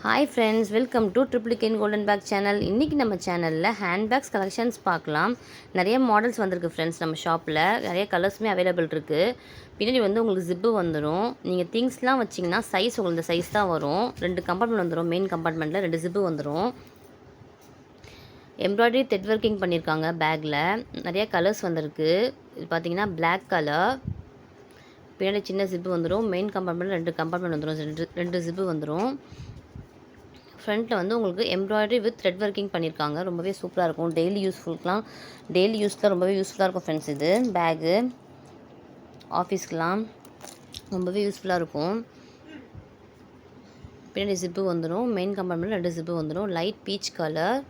Hi friends, welcome to Triplicane golden pack channel. இன்றைக்கி நம்ம சேனலில் ஹேண்ட்பேக்ஸ் கலெக்ஷன்ஸ் பார்க்கலாம். நிறைய மாடல்ஸ் வந்திருக்கு ஃப்ரெண்ட்ஸ். நம்ம ஷாப்பில் நிறைய கலர்ஸுமே அவைலபிள் இருக்குது. பின்னாடி வந்து உங்களுக்கு ஜிப்பு வந்துடும். நீங்கள் திங்ஸ்லாம் வச்சிங்கன்னா சைஸ் உங்களுக்கு இந்த சைஸ் தான் வரும். 2 கம்பார்ட்மெண்ட் வந்துடும். மெயின் கம்பார்ட்மெண்ட்டில் 2 ஜிப்பு வந்துடும். எம்ப்ராய்டரி த்ரெட் ஒர்க்கிங் பண்ணியிருக்காங்க. பேக்கில் நிறைய கலர்ஸ் வந்திருக்கு. இது பார்த்தீங்கன்னா பிளாக் கலர். பின்னாடி சின்ன ஜிப்பு வந்துடும். மெயின் கம்பார்ட்மெண்ட்டில் 2 கம்பார்ட்மெண்ட் வந்துடும். ரெண்டு ஜிப்பு வந்துடும். ஃப்ரண்ட்டில் வந்து உங்களுக்கு எம்ப்ராய்டரி வித் த்ரெட் ஒர்க்கிங் பண்ணியிருக்காங்க. ரொம்பவே சூப்பராக இருக்கும். டெய்லி யூஸ்க்குலாம் ரொம்பவே யூஸ்ஃபுல்லாக இருக்கும் ஃப்ரெண்ட்ஸ். இது பேகு ஆஃபீஸ்க்கெலாம் ரொம்பவே யூஸ்ஃபுல்லாக இருக்கும். பின்னாடி ஜிப்பு வந்துடும். மெயின் கம்பார்ட்மெண்ட்டில் 2 ஜிப்பு வந்துடும். Light peach colour.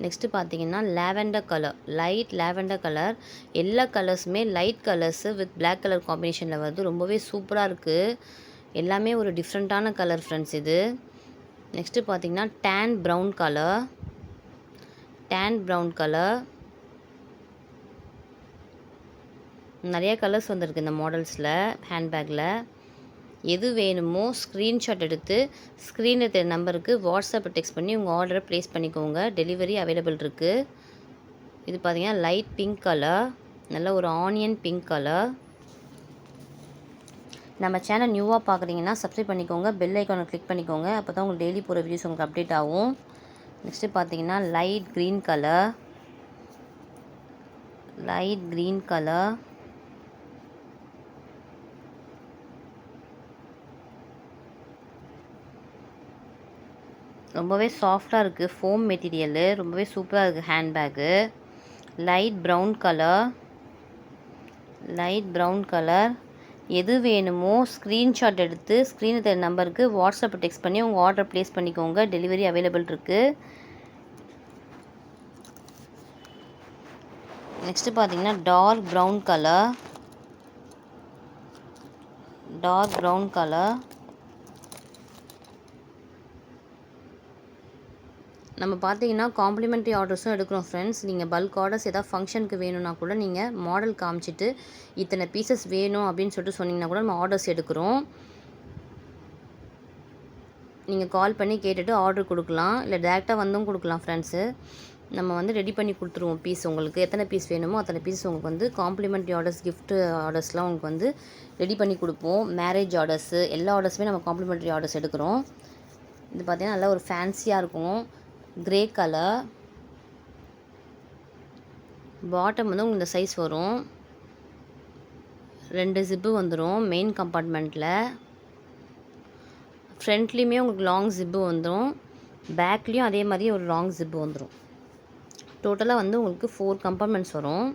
நெக்ஸ்ட்டு பார்த்தீங்கன்னா lavender colour, light lavender colour. எல்லா கலர்ஸுமே light colours with black colour காம்பினேஷனில் வருது. ரொம்பவே சூப்பராக இருக்குது. எல்லாமே ஒரு டிஃப்ரெண்ட்டான கலர் ஃப்ரெண்ட்ஸ் இது. நெக்ஸ்ட்டு பார்த்தீங்கன்னா டேன் ப்ரௌன் கலர். நிறைய கலர்ஸ் வந்திருக்கு இந்த மாடல்ஸில். ஹேண்ட்பேக்கில் எது வேணுமோ ஸ்க்ரீன்ஷாட் எடுத்து ஸ்க்ரீனில் இருக்கிற நம்பருக்கு வாட்ஸ்அப்பில் டெக்ஸ்ட் பண்ணி உங்கள் ஆர்டரை ப்ளேஸ் பண்ணிக்கோங்க. டெலிவரி அவைலபிள் இருக்குது. இது பார்த்தீங்கன்னா லைட் பிங்க் கலர், நல்ல ஒரு ஆனியன் பிங்க் கலர். நம்ம சேனல் நியூவாக பார்க்குறீங்கன்னா சப்ஸ்கிரைப் பண்ணிக்கோங்க. பெல் ஐக்கானை கிளிக் பண்ணிக்கோங்க. அப்போ தான் உங்களுக்கு டெய்லி போகிற வீடியோஸ் உங்களுக்கு அப்டேட் ஆகும். நெக்ஸ்ட்டு பார்த்தீங்கன்னா லைட் க்ரீன் கலர். ரொம்பவே சாஃப்டாக இருக்குது. ஃபோம் மெட்டீரியலு ரொம்பவே சூப்பராக இருக்குது. Handbag light brown colour. எது வேணுமோ ஸ்க்ரீன்ஷாட் எடுத்து ஸ்க்ரீனில் தெரிய நம்பருக்கு வாட்ஸ்அப் டெக்ஸ்ட் பண்ணி உங்கள் ஆர்டர் ப்ளேஸ் பண்ணிக்கோங்க. டெலிவரி அவைலபிள் இருக்குது. நெக்ஸ்ட்டு பார்த்தீங்கன்னா டார்க் ப்ரௌன் கலர். நம்ம பார்த்தீங்கன்னா காம்ப்ளிமெண்ட்ரி ஆர்டர்ஸும் எடுக்கிறோம் ஃப்ரெண்ட்ஸ். நீங்கள் பல்க் ஆர்டர்ஸ் எதாவது ஃபங்க்ஷனுக்கு வேணும்னா கூட நீங்கள் மாடல் காமிச்சிட்டு இத்தனை பீசஸ் வேணும் அப்படின்னு சொல்லிட்டு சொன்னிங்கன்னா கூட நம்ம ஆர்டர்ஸ் எடுக்கிறோம். நீங்கள் கால் பண்ணி கேட்டுட்டு ஆர்டர் கொடுக்கலாம், இல்லை டேரெக்டாக வந்தும் கொடுக்கலாம் ஃப்ரெண்ட்ஸு. நம்ம வந்து ரெடி பண்ணி கொடுத்துருவோம் பீஸ். உங்களுக்கு எத்தனை பீஸ் வேணுமோ அத்தனை பீஸ் உங்களுக்கு வந்து காம்ப்ளிமெண்ட்ரி ஆர்டர்ஸ், கிஃப்ட் ஆர்டர்ஸ்லாம் உங்களுக்கு வந்து ரெடி பண்ணி கொடுப்போம். மேரேஜ் ஆர்டர்ஸு எல்லா ஆர்டர்ஸுமே நம்ம காம்ப்ளிமெண்ட்ரி ஆர்டர்ஸ் எடுக்கிறோம். இது பார்த்திங்கன்னா நல்லா ஒரு ஃபேன்சியாக இருக்கும். Grey colour. பாட்டம் வந்து உங்களுக்கு இந்த சைஸ் வரும். 2 ஜிப்பு வந்துடும் மெயின் கம்பார்ட்மெண்ட்டில். ஃப்ரண்ட்லேயுமே உங்களுக்கு லாங் ஜிப்பு வந்துடும். பேக்லேயும் அதே மாதிரி ஒரு லாங் ஜிப்பு வந்துடும். டோட்டலாக வந்து உங்களுக்கு 4 கம்பார்ட்மெண்ட்ஸ் வரும்.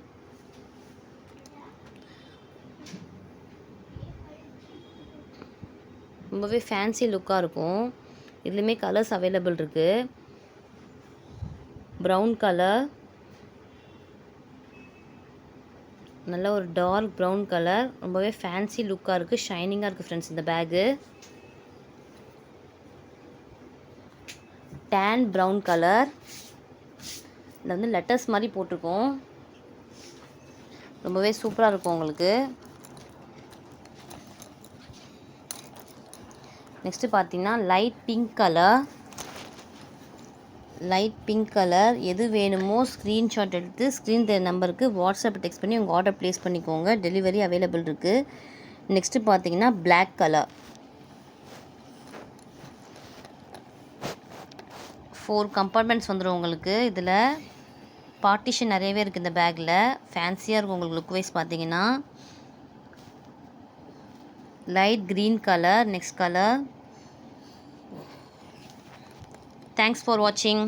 ரொம்பவே ஃபேன்சி லுக்காக இருக்கும். இதுலேயுமே கலர்ஸ் அவைலபிள் இருக்குது. ப்ரௌன் கலர், நல்ல ஒரு டார்க் ப்ரௌன் கலர். ரொம்பவே ஃபேன்சி லுக்காக இருக்குது. ஷைனிங்காக இருக்குது ஃப்ரெண்ட்ஸ் இந்த பேகு. Tan brown colour. இதில் வந்து லெட்டர்ஸ் மாதிரி போட்டிருக்கோம். ரொம்பவே சூப்பராக இருக்கும் உங்களுக்கு. நெக்ஸ்ட்டு பார்த்தீங்கன்னா லைட் பிங்க் கலர். எது வேணுமோ ஸ்க்ரீன்ஷாட் எடுத்து ஸ்க்ரீன் நம்பருக்கு வாட்ஸ்அப் டெக்ஸ்ட் பண்ணி உங்கள் ஆர்டர் ப்ளேஸ் பண்ணிக்கோங்க. டெலிவரி அவைலபிள் இருக்குது. நெக்ஸ்ட்டு பார்த்தீங்கன்னா பிளாக் கலர். 4 கம்பார்ட்மெண்ட்ஸ் வந்துடும் உங்களுக்கு. இதில் பார்ட்டிஷன் நிறையவே இருக்குது இந்த பேக்கில். ஃபேன்சியாக இருக்கும் உங்களுக்கு லுக் வைஸ் பார்த்தீங்கன்னா. Light green colour. Next colour. Thanks for வாட்சிங்.